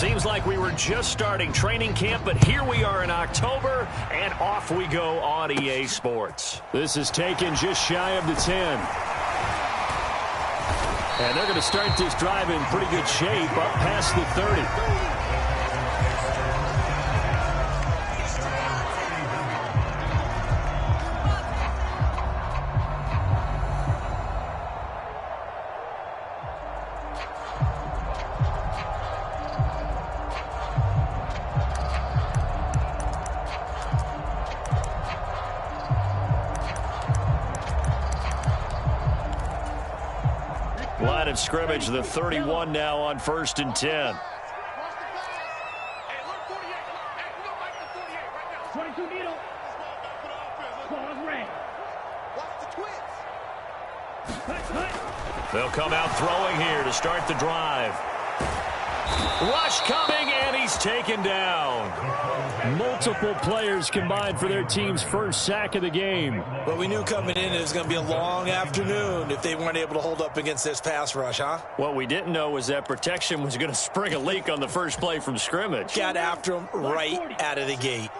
Seems like we were just starting training camp, but here we are in October, and off we go on EA Sports. This is taken just shy of the 10. And they're going to start this drive in pretty good shape up past the 30. Line of scrimmage, the 31 now on 1st and 10. They'll come out throwing here to start the drive. Rush coming, and he's taken down. Multiple players combined for their team's first sack of the game. But we knew coming in it was going to be a long afternoon if they weren't able to hold up against this pass rush, huh? What we didn't know was that protection was going to spring a leak on the first play from scrimmage. Got after him right out of the gate.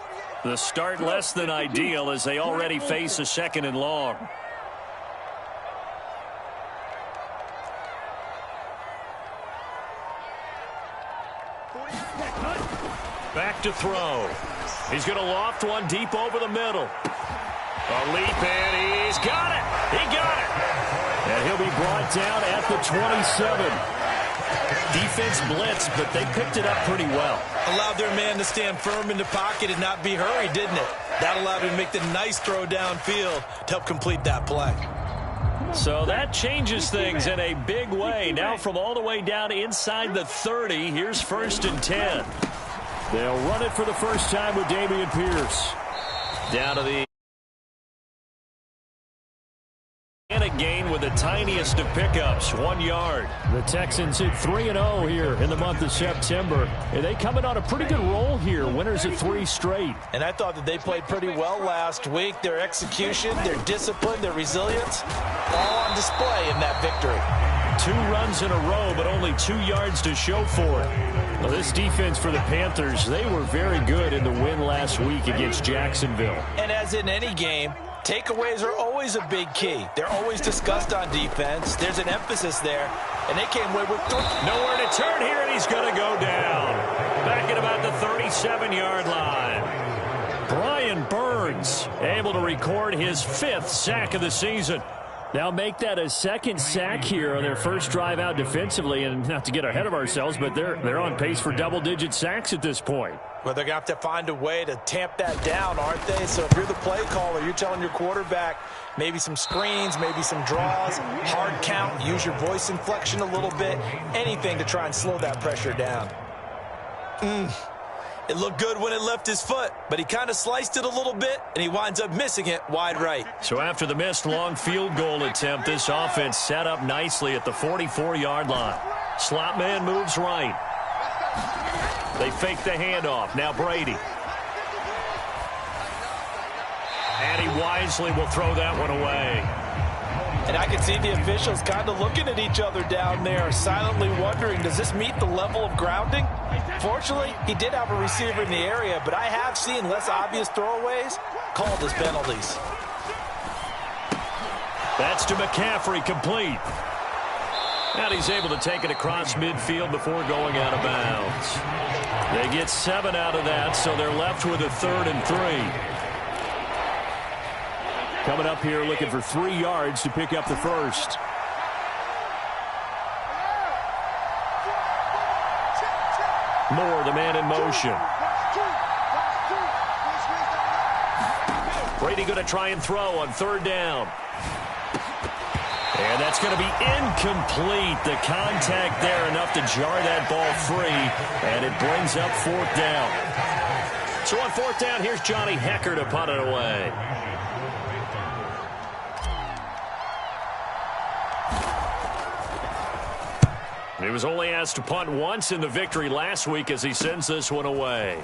The start less than ideal as they already face a 2nd and long. Back to throw. He's going to loft one deep over the middle. A leap, and he's got it. He got it. And he'll be brought down at the 27. Defense blitz, but they picked it up pretty well. Allowed their man to stand firm in the pocket and not be hurried, didn't it? That allowed him to make the nice throw downfield to help complete that play. So that changes things in a big way. Now from all the way down inside the 30, here's 1st and 10. They'll run it for the first time with Dameon Pierce. Down to the and a gain with the tiniest of pickups, 1 yard. The Texans hit 3-0 here in the month of September. And they come in on a pretty good roll here, winners of 3 straight. And I thought that they played pretty well last week. Their execution, their discipline, their resilience, all on display in that victory. 2 runs in a row, but only 2 yards to show for it. Well, this defense for the Panthers, they were very good in the win last week against Jacksonville. And as in any game, takeaways are always a big key. They're always discussed on defense. There's an emphasis there, and they came away with 3. Nowhere to turn here, and he's going to go down. Back at about the 37-yard line. Brian Burns able to record his 5th sack of the season. Now make that a 2nd sack here on their first drive out defensively, and not to get ahead of ourselves, but they're on pace for double-digit sacks at this point. Well, they're going to have to find a way to tamp that down, aren't they? So if you're the play caller, you're telling your quarterback maybe some screens, maybe some draws, hard count, use your voice inflection a little bit, anything to try and slow that pressure down. It looked good when it left his foot, but he kind of sliced it a little bit, and he winds up missing it wide right. So after the missed long field goal attempt, this offense set up nicely at the 44-yard line. Slot man moves right. They fake the handoff. Now Brady. And he wisely will throw that one away. And I can see the officials kind of looking at each other down there, silently wondering, does this meet the level of grounding? Fortunately, he did have a receiver in the area, but I have seen less obvious throwaways called as penalties. That's to McCaffrey, complete. And he's able to take it across midfield before going out of bounds. They get 7 out of that, so they're left with a 3rd and 3. Coming up here looking for 3 yards to pick up the first. Moore, the man in motion. Brady going to try and throw on 3rd down. And that's going to be incomplete. The contact there enough to jar that ball free. And it brings up 4th down. So on 4th down, here's Johnny Hecker to punt it away. He was only asked to punt once in the victory last week as he sends this one away.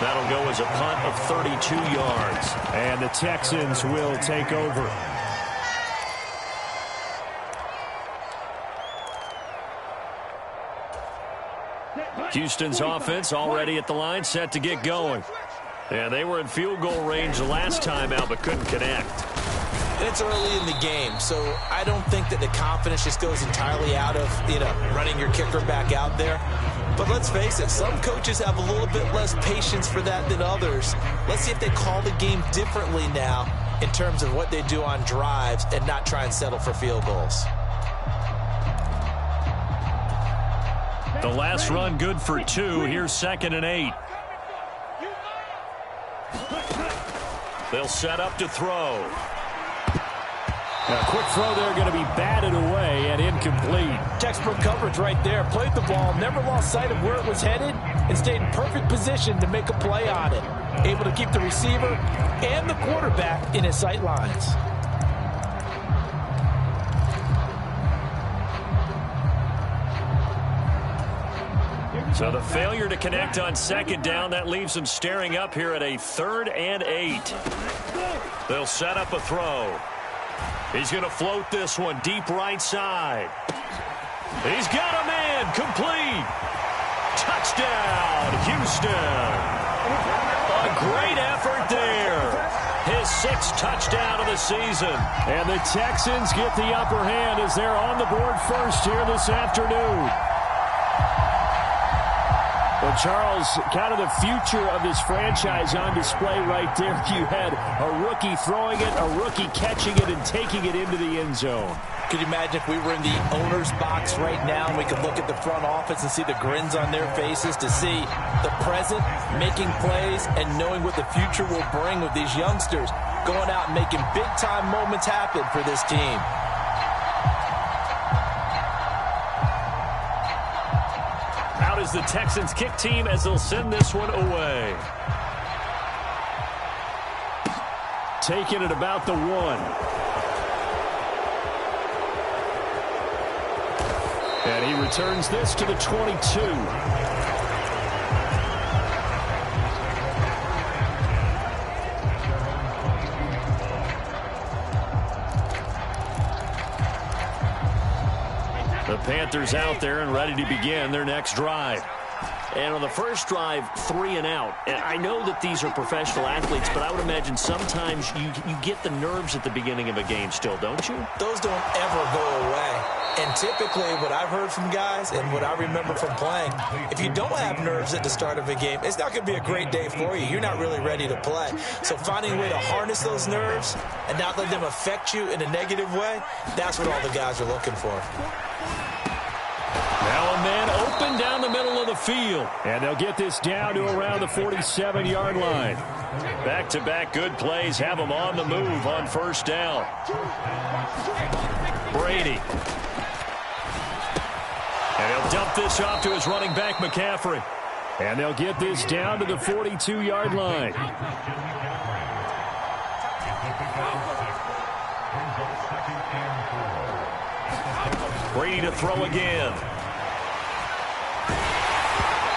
That'll go as a punt of 32 yards. And the Texans will take over. Houston's offense already at the line, set to get going. Yeah, they were in field goal range the last time out, but couldn't connect. And it's early in the game, so I don't think that the confidence just goes entirely out of, running your kicker back out there. But let's face it, some coaches have a little bit less patience for that than others. Let's see if they call the game differently now in terms of what they do on drives and not try and settle for field goals. The last run good for 2. Here's 2nd and 8. They'll set up to throw. A quick throw there, going to be batted away and incomplete. Textbook coverage right there. Played the ball, never lost sight of where it was headed, and stayed in perfect position to make a play on it. Able to keep the receiver and the quarterback in his sight lines. So the failure to connect on 2nd down, that leaves them staring up here at a 3rd and 8. They'll set up a throw. He's going to float this one deep right side. He's got a man. Complete. Touchdown, Houston. A great effort there. His 6th touchdown of the season. And the Texans get the upper hand as they're on the board first here this afternoon. Well, Charles, kind of the future of this franchise on display right there. You had a rookie throwing it, a rookie catching it, and taking it into the end zone. Could you imagine if we were in the owner's box right now and we could look at the front office and see the grins on their faces, to see the present making plays and knowing what the future will bring with these youngsters going out and making big-time moments happen for this team. Is the Texans kick team as they'll send this one away. Taking it about the 1. And he returns this to the 22. The Panthers out there and ready to begin their next drive. And on the first drive, 3 and out. And I know that these are professional athletes, but I would imagine sometimes you get the nerves at the beginning of a game still, don't you? Those don't ever go away. And typically what I've heard from guys and what I remember from playing, if you don't have nerves at the start of a game, it's not going to be a great day for you. You're not really ready to play. So finding a way to harness those nerves and not let them affect you in a negative way, that's what all the guys are looking for. Now a man open down the middle of the field. And they'll get this down to around the 47-yard line. Back-to-back good plays have them on the move on first down. Brady. And he'll dump this off to his running back, McCaffrey. And they'll get this down to the 42-yard line. Brady to throw again.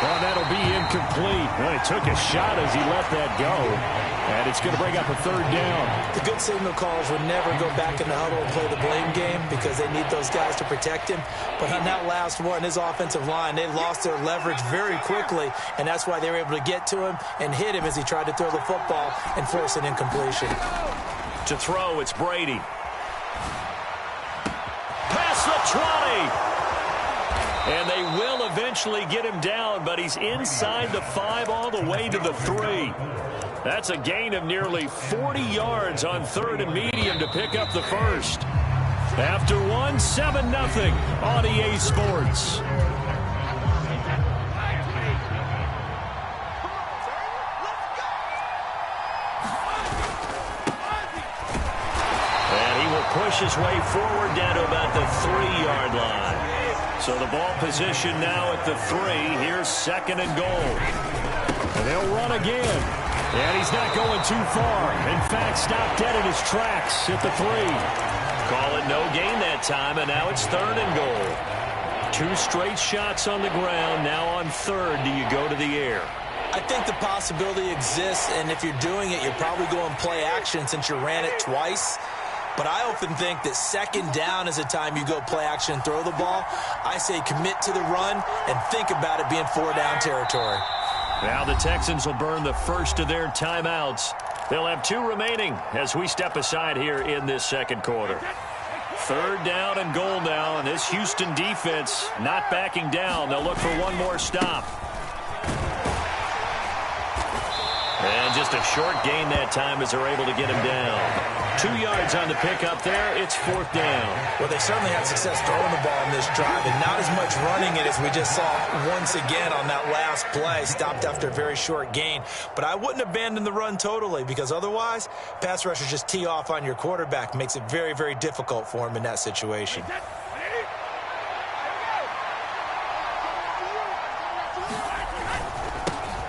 Well, that'll be incomplete. Well, he took a shot as he let that go. And it's going to bring up a 3rd down. The good signal callers would never go back in the huddle and play the blame game because they need those guys to protect him. But on that last one, his offensive line, they lost their leverage very quickly, and that's why they were able to get to him and hit him as he tried to throw the football and force an incompletion. To throw, it's Brady. Past the 20. And they will eventually get him down, but he's inside the 5 all the way to the 3. That's a gain of nearly 40 yards on 3rd and medium to pick up the first. After 1, 7-0 on EA Sports. And he will push his way forward down to about the 3-yard line. So the ball position now at the 3. Here's 2nd and goal. And they'll run again. And he's not going too far. In fact, stopped dead in his tracks at the 3. Call it no gain that time, and now it's 3rd and goal. 2 straight shots on the ground. Now on 3rd, do you go to the air? I think the possibility exists, and if you're doing it, you're probably going play action since you ran it twice. but I often think that second down is a time you go play action and throw the ball. I say commit to the run and think about it being 4-down territory. Now the Texans will burn the first of their timeouts. They'll have 2 remaining as we step aside here in this second quarter. 3rd down and goal now, and this Houston defense not backing down. They'll look for one more stop. And just a short gain that time as they're able to get him down. 2 yards on the pickup there. It's 4th down. Well, they certainly had success throwing the ball in this drive, and not as much running it as we just saw once again on that last play. Stopped after a very short gain. But I wouldn't abandon the run totally, because otherwise, pass rushers just tee off on your quarterback. Makes it very, very difficult for him in that situation.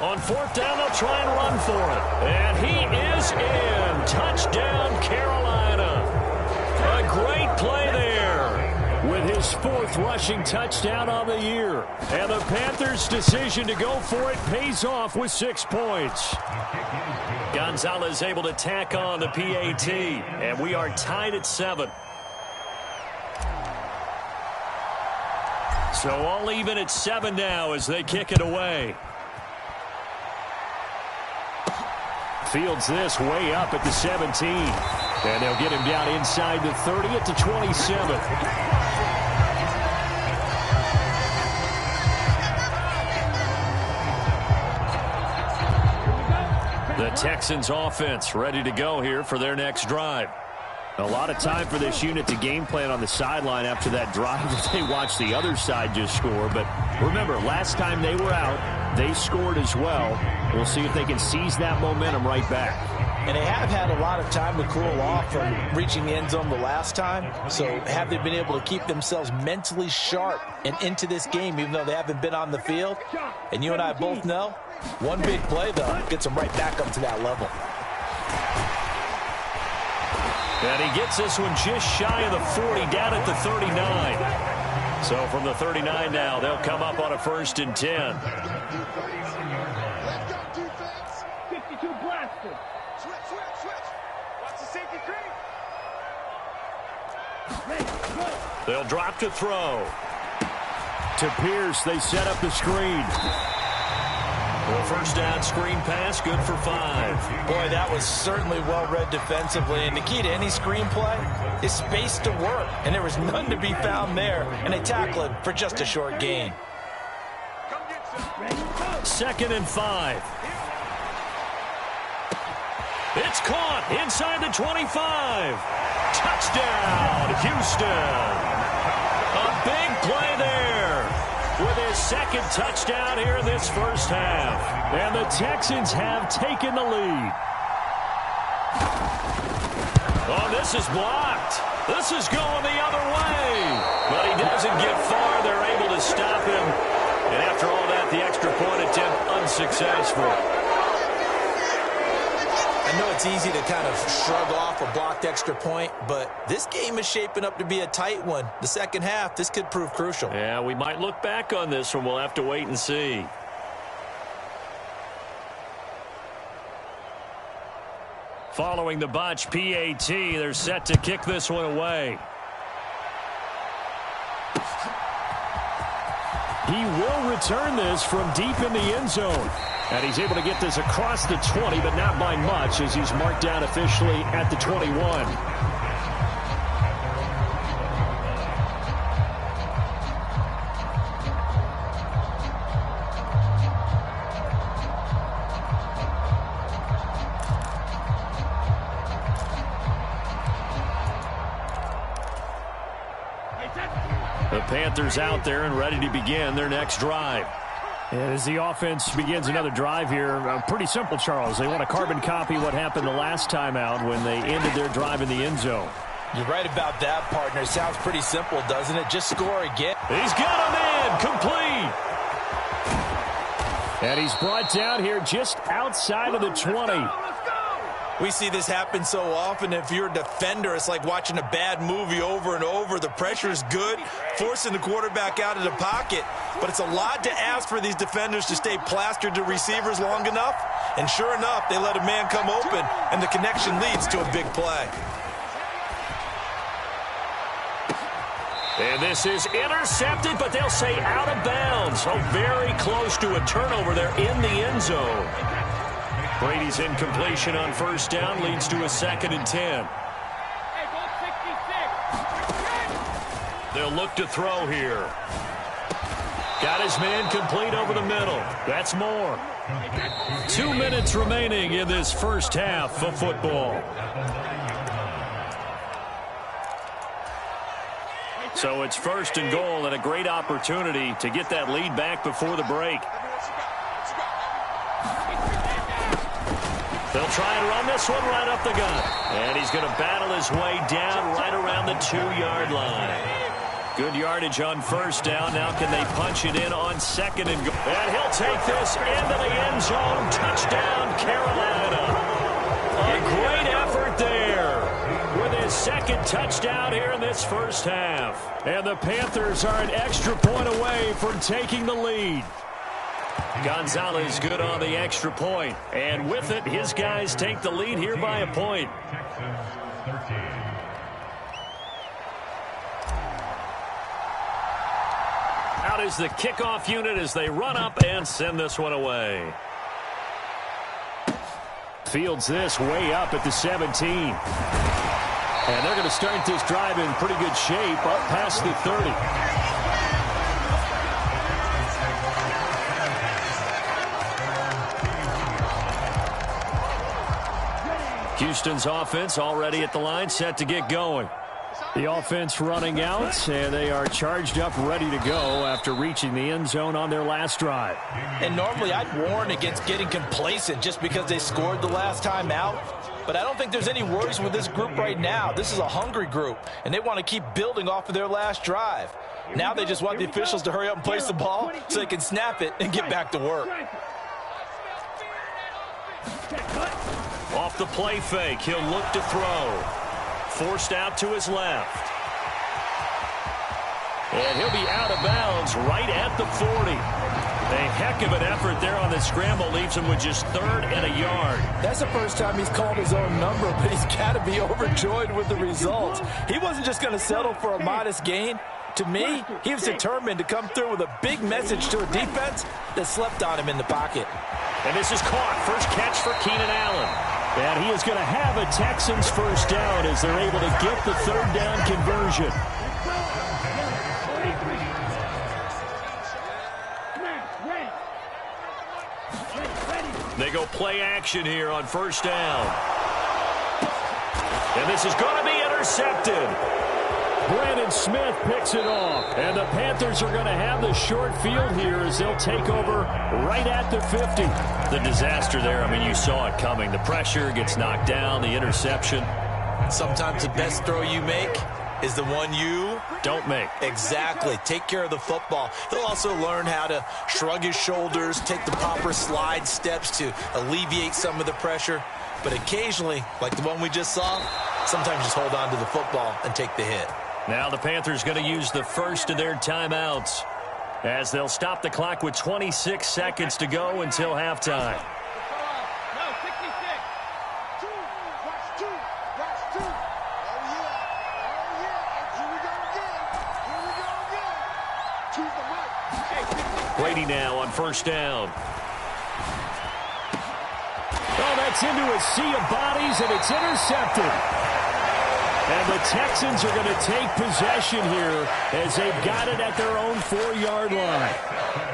On 4th down, they'll try and run for it. And he is in. Touchdown, Carolina. A great play there with his 4th rushing touchdown on the year. And the Panthers' decision to go for it pays off with 6 points. Gonzalez able to tack on the PAT. And we are tied at 7. So all even at 7 now as they kick it away. Fields this way up at the 17. And they'll get him down inside the 30 at the 27. The Texans offense ready to go here for their next drive. A lot of time for this unit to game plan on the sideline after that drive as they watch the other side just score. But remember, last time they were out, they scored as well. We'll see if they can seize that momentum right back. And they have had a lot of time to cool off from reaching the end zone the last time. So have they been able to keep themselves mentally sharp and into this game, even though they haven't been on the field? And you and I both know, one big play, though, gets them right back up to that level. And he gets this one just shy of the 40, down at the 39. So from the 39 now, they'll come up on a 1st and 10. Let's go, defense. 52 blaster. Switch. Watch the safety creep. They'll drop to throw. To Pierce, they set up the screen. Well, 1st down screen pass, good for 5. Boy, that was certainly well-read defensively. And the key to any screen play is space to work. And there was none to be found there. And they tackle it for just a short gain. 2nd and 5. It's caught inside the 25. Touchdown, Houston. A big play there with his 2nd touchdown here in this 1st half. And the Texans have taken the lead. Oh, this is blocked. This is going the other way. But he doesn't get far. They're able to stop him. And after all that, the extra point attempt unsuccessful. I know it's easy to kind of shrug off a blocked extra point, but this game is shaping up to be a tight one. The second half, this could prove crucial. Yeah, we might look back on this one. We'll have to wait and see. Following the botch PAT, they're set to kick this one away. He will return this from deep in the end zone. And he's able to get this across the 20, but not by much as he's marked down officially at the 21. The Panthers out there and ready to begin their next drive. And as the offense begins another drive here, pretty simple, Charles. They want to carbon copy what happened the last time out when they ended their drive in the end zone. You're right about that, partner. It sounds pretty simple, doesn't it? Just score again. He's got him in, complete. And he's brought down here just outside of the 20. We see this happen so often. If you're a defender, it's like watching a bad movie over and over. The pressure is good, forcing the quarterback out of the pocket. But it's a lot to ask for these defenders to stay plastered to receivers long enough. And sure enough, they let a man come open, and the connection leads to a big play. And this is intercepted, but they'll say out of bounds. So very close to a turnover there in the end zone. Brady's incompletion on first down leads to a 2nd and 10. They'll look to throw here. Got his man complete over the middle. That's more. 2 minutes remaining in this first half of football. So it's 1st and goal and a great opportunity to get that lead back before the break. They'll try and run this one right up the gut. And he's going to battle his way down right around the 2-yard line. Good yardage on first down. Now can they punch it in on 2nd and goal? And he'll take this into the end zone. Touchdown, Carolina. A great effort there with his 2nd touchdown here in this first half. And the Panthers are an extra point away from taking the lead. Gonzalez good on the extra point. And with it, his guys take the lead here by a point. Out is the kickoff unit as they run up and send this one away. Fields this way up at the 17. And they're going to start this drive in pretty good shape up past the 30. Houston's offense already at the line, set to get going. The offense running out, and they are charged up, ready to go after reaching the end zone on their last drive. And normally I'd warn against getting complacent just because they scored the last time out. But I don't think there's any worries with this group right now. This is a hungry group, and they want to keep building off of their last drive. Now they just want the officials to hurry up and place the ball so they can snap it and get back to work. Off the play fake, he'll look to throw. Forced out to his left. And he'll be out of bounds right at the 40. A heck of an effort there on the scramble leaves him with just 3rd and a yard. That's the first time he's called his own number, but he's got to be overjoyed with the results. He wasn't just going to settle for a modest gain. To me, he was determined to come through with a big message to a defense that slept on him in the pocket. And this is caught. First catch for Keenan Allen. And he is going to have a Texans first down as they're able to get the 3rd down conversion. They go play action here on first down. And this is going to be intercepted. Brandon Smith picks it off. And the Panthers are going to have the short field here as they'll take over right at the 50. The disaster there, I mean, you saw it coming. The pressure gets knocked down, the interception. Sometimes the best throw you make is the one you don't make. Exactly. Take care of the football. He'll also learn how to shrug his shoulders, take the proper slide steps to alleviate some of the pressure. But occasionally, like the one we just saw, sometimes just hold on to the football and take the hit. Now the Panthers going to use the first of their timeouts as they'll stop the clock with 26 seconds to go until halftime. Brady now on first down. Oh, that's into a sea of bodies, and it's intercepted. And the Texans are going to take possession here as they've got it at their own 4-yard line.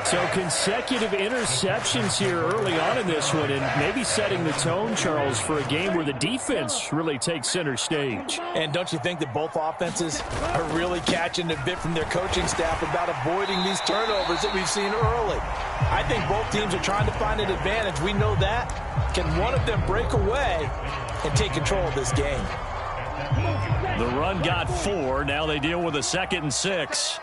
So consecutive interceptions here early on in this one, and maybe setting the tone, Charles, for a game where the defense really takes center stage. And don't you think that both offenses are really catching a bit from their coaching staff about avoiding these turnovers that we've seen early? I think both teams are trying to find an advantage. We know that. Can one of them break away and take control of this game? The run got 4. Now they deal with a 2nd and 6.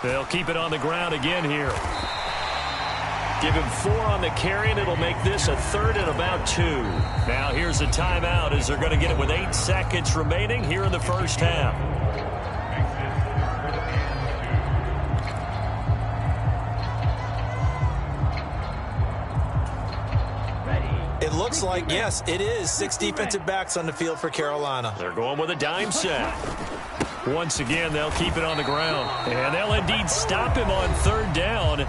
They'll keep it on the ground again here. Give him 4 on the carry, and it'll make this a 3rd and about 2. Now here's a timeout as they're going to get it with 8 seconds remaining here in the first half. looks like, yes, it is 6 defensive backs on the field for Carolina. They're going with a dime set. Once again, they'll keep it on the ground. And they'll indeed stop him on 3rd down.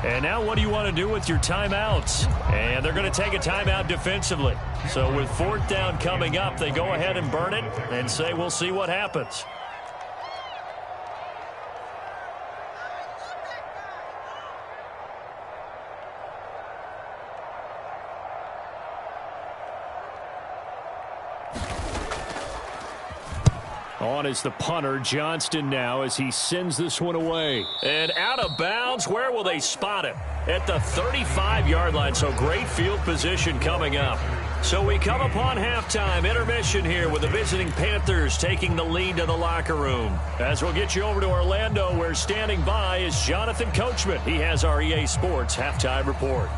And now what do you want to do with your timeouts? And they're going to take a timeout defensively. So with 4th down coming up, they go ahead and burn it and say we'll see what happens. On is the punter, Johnston now, as he sends this one away. And out of bounds, where will they spot it? At the 35-yard line, so great field position coming up. So we come upon halftime, intermission here with the visiting Panthers taking the lead to the locker room. As we'll get you over to Orlando, where standing by is Jonathan Coachman. He has our EA Sports halftime report.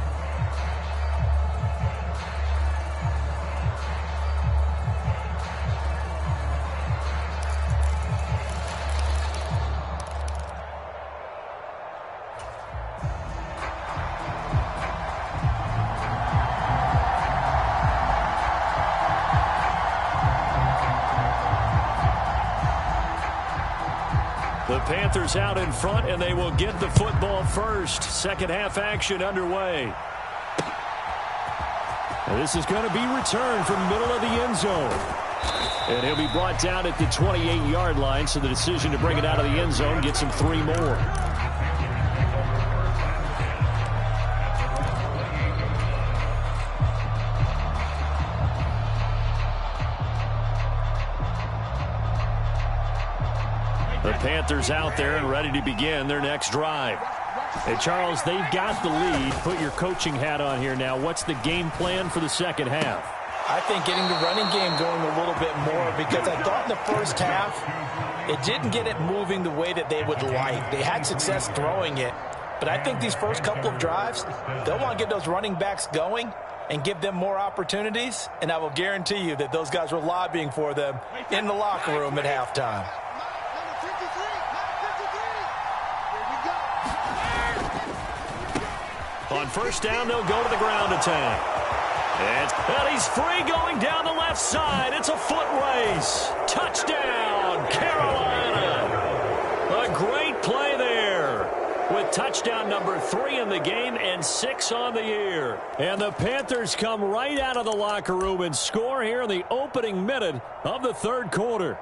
The Panthers out in front, and they will get the football first. Second half action underway. And this is going to be returned from middle of the end zone. And he'll be brought down at the 28-yard line, so the decision to bring it out of the end zone gets him 3 more. The Panthers out there and ready to begin their next drive. And Charles, they've got the lead. Put your coaching hat on here now. What's the game plan for the second half? I think getting the running game going a little bit more, because I thought in the first half it didn't get it moving the way that they would like. They had success throwing it, but I think these first couple of drives, they'll want to get those running backs going and give them more opportunities, and I will guarantee you that those guys were lobbying for them in the locker room at halftime. On first down, they'll go to the ground attack. And he's free going down the left side. It's a foot race. Touchdown, Carolina. A great play there with touchdown number 3 in the game and 6 on the year. And the Panthers come right out of the locker room and score here in the opening minute of the 3rd quarter.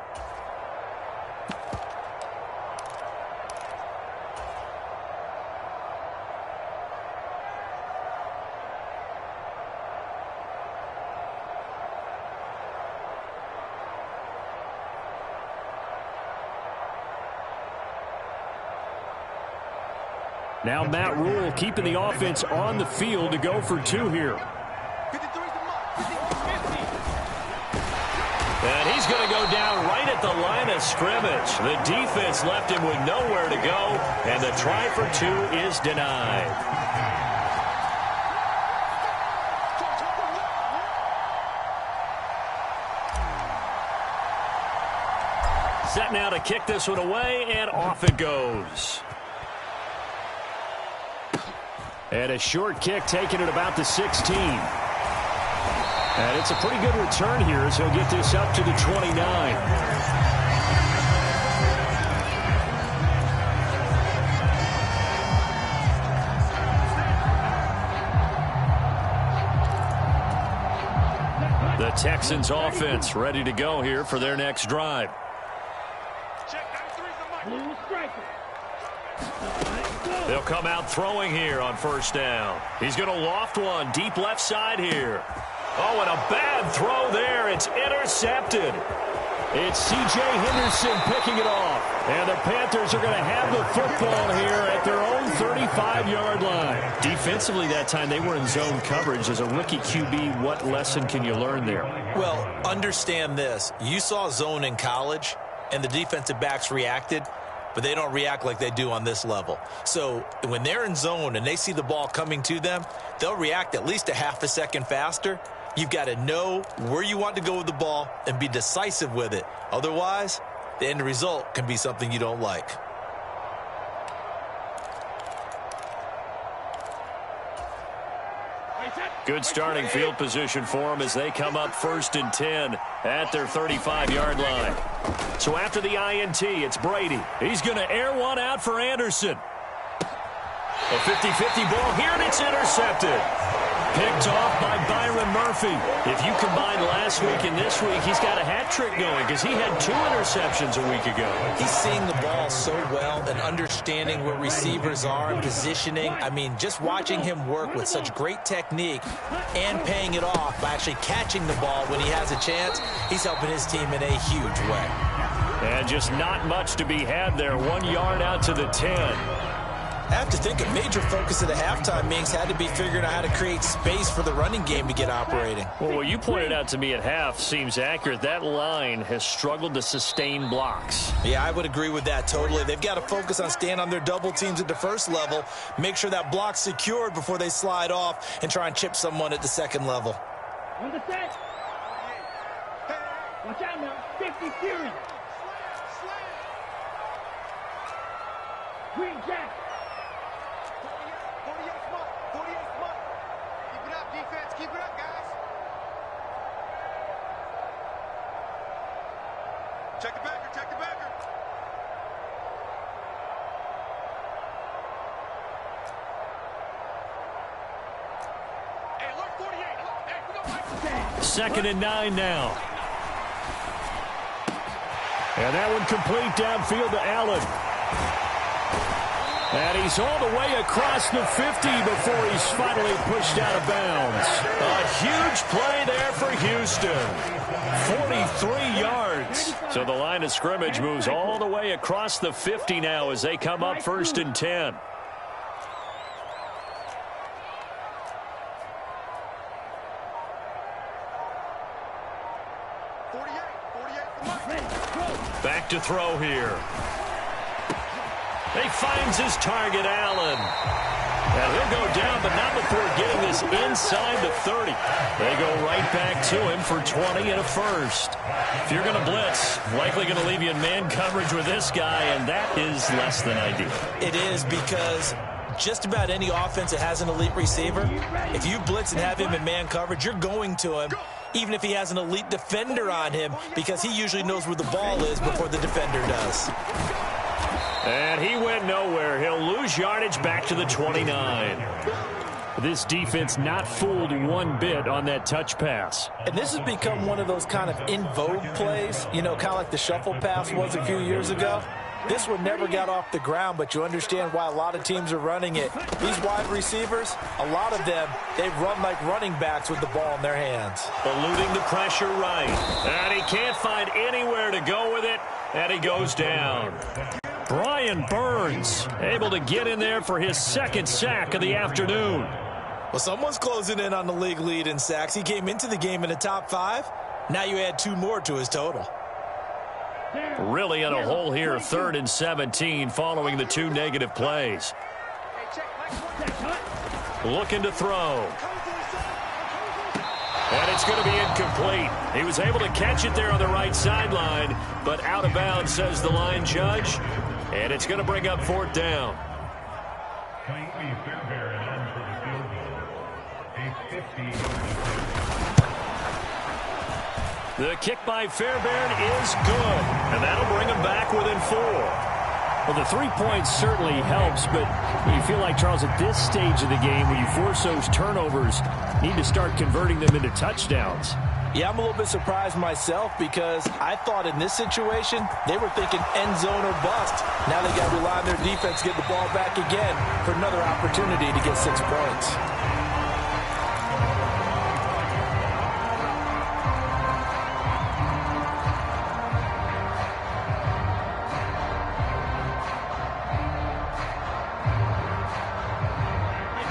Now Matt Rule keeping the offense on the field to go for 2 here. And he's going to go down right at the line of scrimmage. The defense left him with nowhere to go, and the try for 2 is denied. Set now to kick this one away, and off it goes. And a short kick taken at about the 16. And it's a pretty good return here as he'll get this up to the 29. The Texans offense ready to go here for their next drive. They'll come out throwing here on first down. He's going to loft one deep left side here. Oh, and a bad throw there. It's intercepted. It's C.J. Henderson picking it off. And the Panthers are going to have the football here at their own 35-yard line. Defensively that time, they were in zone coverage. As a rookie QB, what lesson can you learn there? Well, understand this. You saw zone in college, and the defensive backs reacted, but they don't react like they do on this level. So when they're in zone and they see the ball coming to them, they'll react at least a half a second faster. You've got to know where you want to go with the ball and be decisive with it. Otherwise, the end result can be something you don't like. Good starting field position for them as they come up 1st and 10 at their 35-yard line. So after the INT, it's Brady. He's going to air one out for Anderson. A 50-50 ball here, and it's intercepted. Picked off by Byron Murphy. If you combine last week and this week, he's got a hat trick going because he had 2 interceptions a week ago. He's seeing the ball so well and understanding where receivers are and positioning. I mean, just watching him work with such great technique and paying it off by actually catching the ball when he has a chance, he's helping his team in a huge way. And just not much to be had there. 1 yard out to the 10. I have to think a major focus of the halftime meetings had to be figuring out how to create space for the running game to get operating. Well, what you pointed out to me at half seems accurate. That line has struggled to sustain blocks. Yeah, I would agree with that totally. They've got to focus on staying on their double teams at the first level, make sure that block's secured before they slide off and try and chip someone at the second level. On the set. Watch out now. 50 Fury. Green Jack. 48 smart. 48 smart. Keep it up, defense. Keep it up, guys. Check the backer. Check the backer. Hey, look, 48. Hey, we don't like 2nd and 9 now. And that one complete downfield to Allen. And he's all the way across the 50 before he's finally pushed out of bounds. A huge play there for Houston. 43 yards. So the line of scrimmage moves all the way across the 50 now as they come up 1st and 10. Back to throw here. He finds his target, Allen. And he'll go down, but not before getting this inside the 30. They go right back to him for 20 and a first. If you're going to blitz, likely going to leave you in man coverage with this guy, and that is less than ideal. It is because just about any offense that has an elite receiver, if you blitz and have him in man coverage, you're going to him, even if he has an elite defender on him, because he usually knows where the ball is before the defender does. And he went nowhere. He'll lose yardage back to the 29. This defense not fooled one bit on that touch pass. And this has become one of those kind of in vogue plays, you know, kind of like the shuffle pass was a few years ago. This one never got off the ground, but you understand why a lot of teams are running it. These wide receivers, a lot of them, they run like running backs with the ball in their hands. Eluding the pressure right. And he can't find anywhere to go with it, and he goes down. Brian Burns able to get in there for his 2nd sack of the afternoon. Well, someone's closing in on the league lead in sacks. He came into the game in the top 5. Now you add 2 more to his total. Really in a hole here, 3rd and 17 following the 2 negative plays. Looking to throw. And it's going to be incomplete. He was able to catch it there on the right sideline, but out of bounds, says the line judge. And it's going to bring up 4th down. The kick by Fairbairn is good, and that'll bring him back within 4. Well, the 3 points certainly helps, but you feel like, Charles, at this stage of the game, when you force those turnovers, you need to start converting them into touchdowns. Yeah, I'm a little bit surprised myself because I thought in this situation, they were thinking end zone or bust. Now they got to rely on their defense, get the ball back again for another opportunity to get 6 points.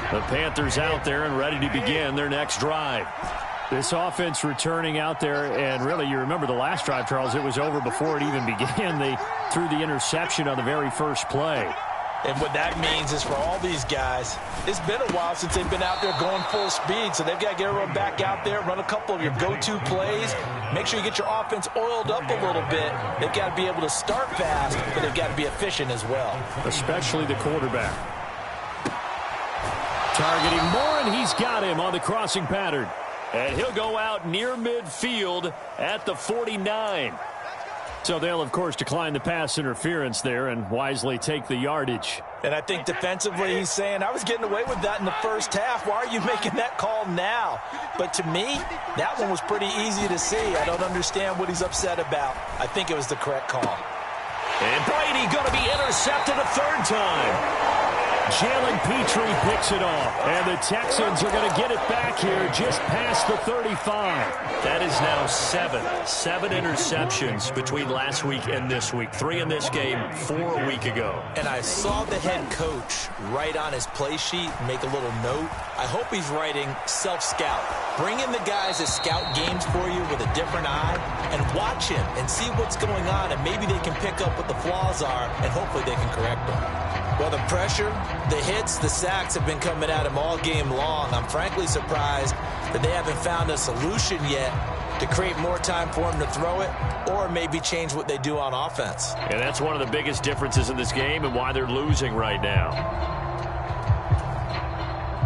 The Panthers out there and ready to begin their next drive. This offense returning out there, and really, you remember the last drive, Charles, it was over before it even began. They threw the interception on the very first play. And what that means is for all these guys, it's been a while since they've been out there going full speed, so they've got to get everyone back out there, run a couple of your go-to plays, make sure you get your offense oiled up a little bit. They've got to be able to start fast, but they've got to be efficient as well. Especially the quarterback. Targeting Moore, and he's got him on the crossing pattern. And he'll go out near midfield at the 49. So they'll, of course, decline the pass interference there and wisely take the yardage. And I think defensively he's saying, I was getting away with that in the first half. Why are you making that call now? But to me, that one was pretty easy to see. I don't understand what he's upset about. I think it was the correct call. And Brady going to be intercepted a third time. Jalen Petrie picks it off, and the Texans are going to get it back here just past the 35. That is now seven interceptions between last week and this week. 3 in this game, 4 a week ago. And I saw the head coach write on his play sheet, make a little note. I hope he's writing self-scout. Bring in the guys that scout games for you with a different eye and watch him and see what's going on, and maybe they can pick up what the flaws are, and hopefully they can correct them. Well, the pressure, the hits, the sacks have been coming at him all game long. I'm frankly surprised that they haven't found a solution yet to create more time for him to throw it or maybe change what they do on offense. And that's one of the biggest differences in this game and why they're losing right now.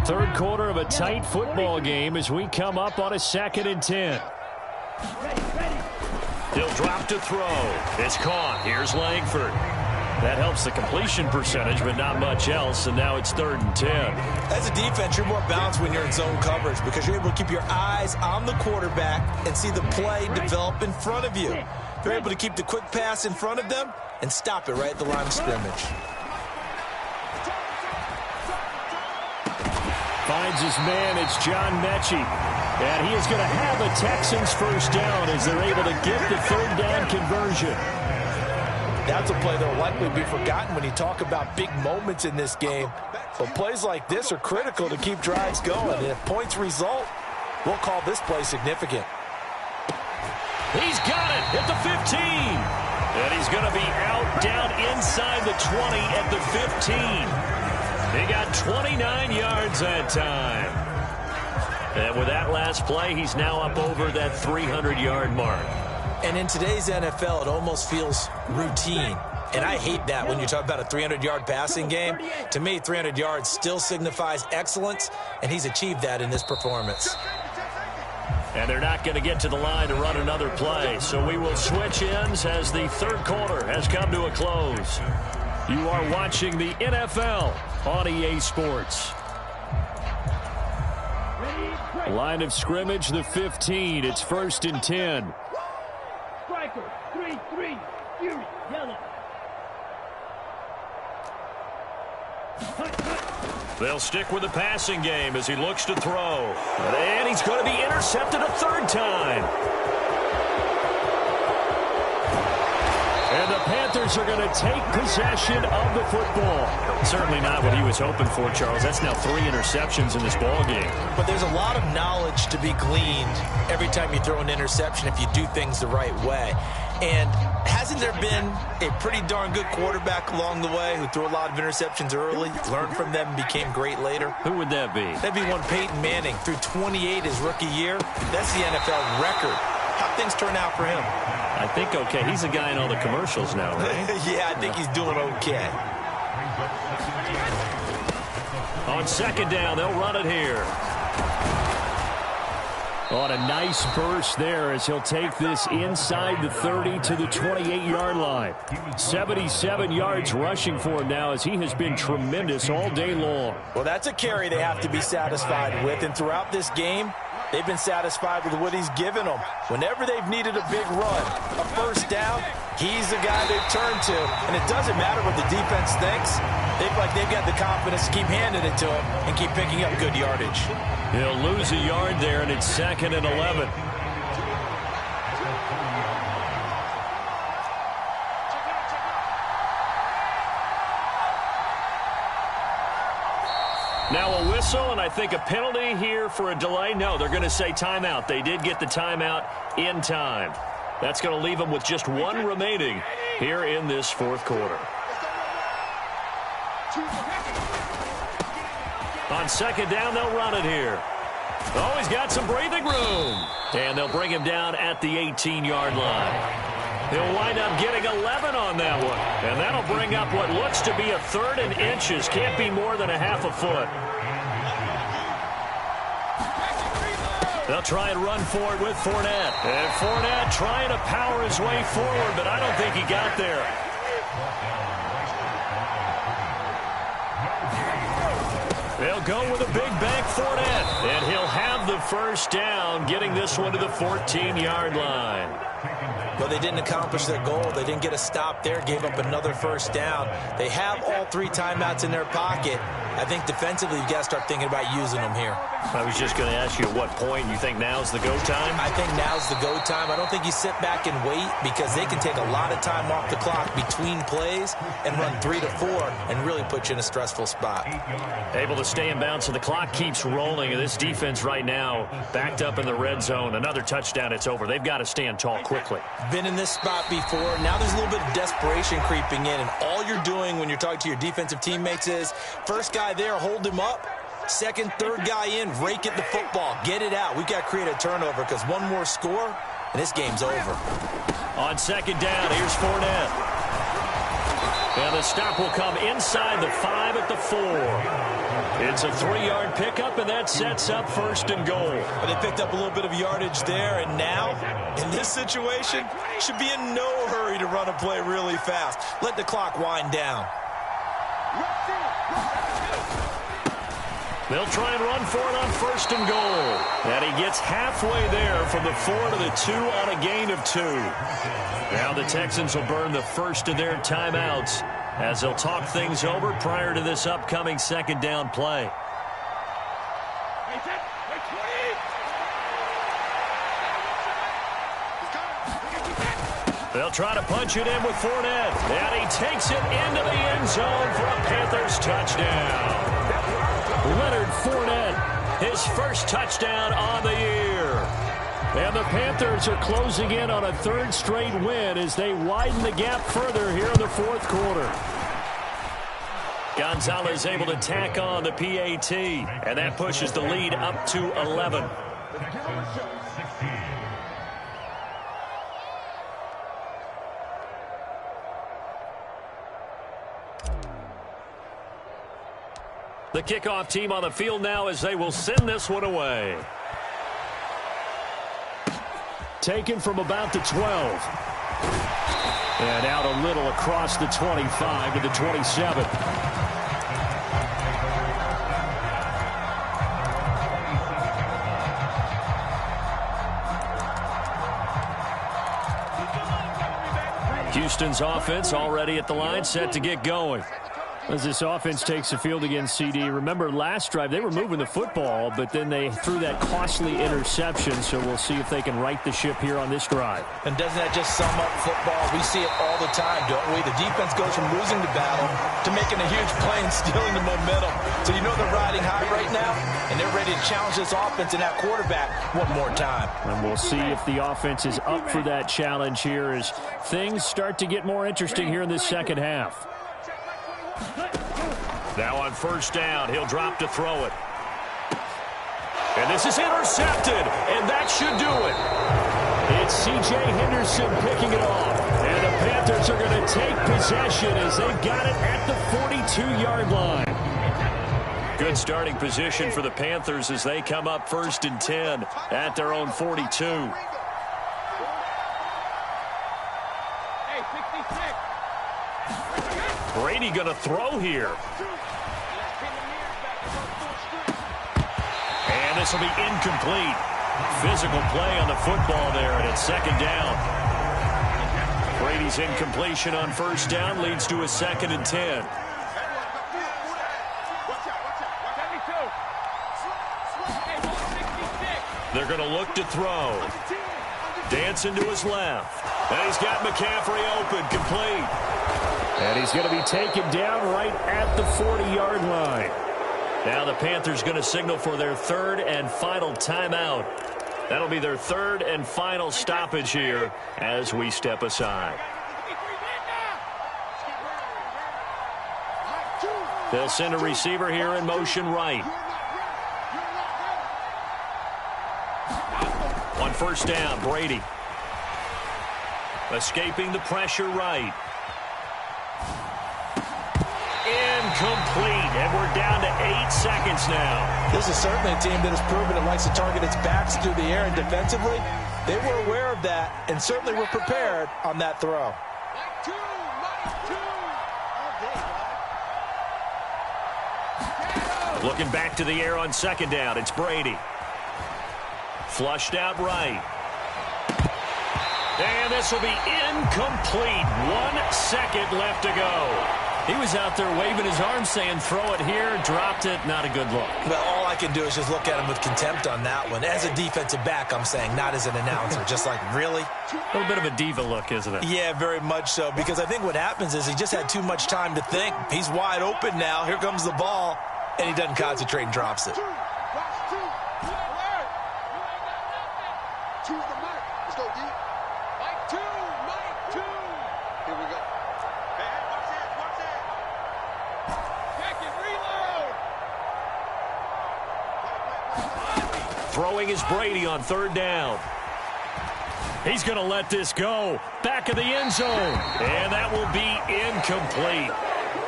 Third quarter of a tight football game as we come up on a 2nd and 10. He'll drop to throw. It's caught. Here's Langford. That helps the completion percentage, but not much else, and now it's 3rd and 10. As a defense, you're more balanced when you're in zone coverage because you're able to keep your eyes on the quarterback and see the play develop in front of you. You're able to keep the quick pass in front of them and stop it right at the line of scrimmage. Finds his man, it's John Mechie. And he is going to have a Texans first down as they're able to get the 3rd down conversion. That's a play that will likely be forgotten when you talk about big moments in this game. But plays like this are critical to keep drives going. And if points result, we'll call this play significant. He's got it at the 15. And he's going to be out down inside the 20 at the 15. He got 29 yards that time. And with that last play, he's now up over that 300-yard mark. And in today's NFL, it almost feels routine. And I hate that when you talk about a 300-yard passing game. To me, 300 yards still signifies excellence, and he's achieved that in this performance. And they're not going to get to the line to run another play. So we will switch ends as the third quarter has come to a close. You are watching the NFL on EA Sports. Line of scrimmage, the 15. It's 1st and 10. Striker, 3-3, Fury, yellow. They'll stick with the passing game as he looks to throw. And he's going to be intercepted a 3rd time. And the Panthers are going to take possession of the football. Certainly not what he was hoping for, Charles. That's now 3 interceptions in this ball game. But there's a lot of knowledge to be gleaned every time you throw an interception if you do things the right way. And hasn't there been a pretty darn good quarterback along the way who threw a lot of interceptions early, learned from them, and became great later? Who would that be? That'd be one Peyton Manning, threw 28 his rookie year. That's the NFL record. How'd things turn out for him? I think okay. He's a guy in all the commercials now, right? Yeah, I think he's doing okay. On 2nd down, they'll run it here. On a nice burst there as he'll take this inside the 30 to the 28-yard line. 77 yards rushing for him now as he has been tremendous all day long. Well, that's a carry they have to be satisfied with. And throughout this game, they've been satisfied with what he's given them. Whenever they've needed a big run, a first down, he's the guy they've turned to. And it doesn't matter what the defense thinks. They've got the confidence to keep handing it to him and keep picking up good yardage. He'll lose a yard there, and it's 2nd and 11. Now a whistle, and I think a penalty here for a delay. No, they're going to say timeout. They did get the timeout in time. That's going to leave them with just 1 remaining here in this 4th quarter. On 2nd down, they'll run it here. Oh, he's got some breathing room. And they'll bring him down at the 18-yard line. He'll wind up getting 11 on that one. And that'll bring up what looks to be a 3rd and inches. Can't be more than a half a foot. They'll try and run for it with Fournette. And Fournette trying to power his way forward, but I don't think he got there. They'll go with a big bank Fournette, and he'll have the first down, getting this one to the 14-yard line. Well, they didn't accomplish their goal. They didn't get a stop there, gave up another first down. They have all 3 timeouts in their pocket. I think defensively you've got to start thinking about using them here. I was just going to ask you at what point you think now's the go time? I think now's the go time. I don't think you sit back and wait because they can take a lot of time off the clock between plays and run 3 to 4 and really put you in a stressful spot. Able to stay in bounds, so the clock keeps rolling. And this defense right now backed up in the red zone. Another touchdown, it's over. They've got to stand tall quickly. Been in this spot before. Now there's a little bit of desperation creeping in, and all you're doing when you're talking to your defensive teammates is first guy there, hold him up. Second, third guy in, rake at the football. Get it out. We've got to create a turnover because one more score, and this game's over. On second down, here's Fournette. And the stop will come inside the 5 at the 4. It's a 3-yard pickup, and that sets up first and goal. But they picked up a little bit of yardage there, and now, in this situation, should be in no hurry to run a play really fast. Let the clock wind down. They'll try and run for it on first and goal. And he gets halfway there from the 4 to the 2 on a gain of 2. Now the Texans will burn the first of their timeouts as they'll talk things over prior to this upcoming second down play. They'll try to punch it in with Fournette. And he takes it into the end zone for a Panthers touchdown. Leonard Fournette, his first touchdown on the year. And the Panthers are closing in on a 3rd straight win as they widen the gap further here in the 4th quarter. Gonzalez able to tack on the PAT, and that pushes the lead up to 11. The kickoff team on the field now as they will send this one away. Taken from about the 12. And out a little across the 25 to the 27. Houston's offense already at the line, set to get going. As this offense takes the field against CD, remember last drive they were moving the football, but then they threw that costly interception, so we'll see if they can right the ship here on this drive. And doesn't that just sum up football? We see it all the time, don't we? The defense goes from losing the battle to making a huge play and stealing the momentum. So you know they're riding high right now, and they're ready to challenge this offense and that quarterback one more time. And we'll see if the offense is up for that challenge here as things start to get more interesting here in this second half. Now on first down, he'll drop to throw it. And this is intercepted, and that should do it. It's C.J. Henderson picking it off. And the Panthers are going to take possession as they've got it at the 42-yard line. Good starting position for the Panthers as they come up 1st and 10 at their own 42. Brady going to throw here. And this will be incomplete. Physical play on the football there, and it's second down. Brady's incompletion on first down leads to a 2nd and 10. They're going to look to throw. Dancing to his left. And he's got McCaffrey open, complete. And he's going to be taken down right at the 40-yard line. Now the Panthers going to signal for their 3rd and final timeout. That'll be their 3rd and final stoppage here as we step aside. They'll send a receiver here in motion right. On first down, Brady. Escaping the pressure right. incomplete, and we're down to 8 seconds now. This is certainly a team that has proven it likes to target its backs through the air, and defensively, they were aware of that and certainly were prepared on that throw. Looking back to the air on second down, it's Brady. Flushed out right. And this will be incomplete. 1 second left to go. He was out there waving his arms saying, throw it here, dropped it, not a good look. Well, all I can do is just look at him with contempt on that one. As a defensive back, I'm saying, not as an announcer. Just like, really? A little bit of a diva look, isn't it? Yeah, very much so, because I think what happens is he just had too much time to think. He's wide open now. Here comes the ball, and he doesn't concentrate and drops it. Throwing is Brady on third down. He's going to let this go. Back of the end zone. And that will be incomplete.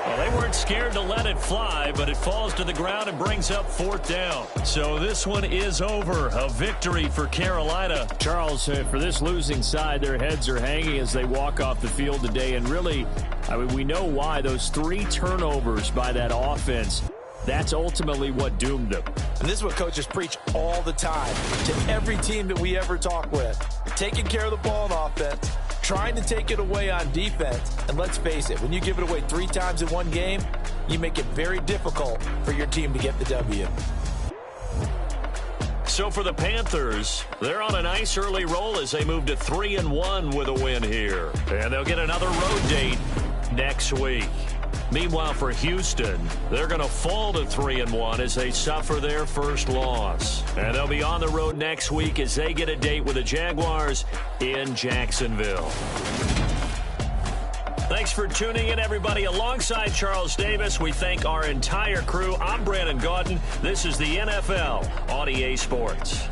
Well, they weren't scared to let it fly, but it falls to the ground and brings up fourth down. So this one is over. A victory for Carolina. Charles, for this losing side, their heads are hanging as they walk off the field today. And really, I mean, we know why. Those 3 turnovers by that offense, that's ultimately what doomed them. And this is what coaches preach all the time to every team that we ever talk with. Taking care of the ball on offense, trying to take it away on defense. And let's face it, when you give it away 3 times in one game, you make it very difficult for your team to get the W. So for the Panthers, they're on a nice early roll as they move to 3-1 with a win here. And they'll get another road date next week. Meanwhile, for Houston, they're going to fall to 3-1 as they suffer their first loss. And they'll be on the road next week as they get a date with the Jaguars in Jacksonville. Thanks for tuning in, everybody. Alongside Charles Davis, we thank our entire crew. I'm Brandon Gaudin. This is the NFL on EA Sports.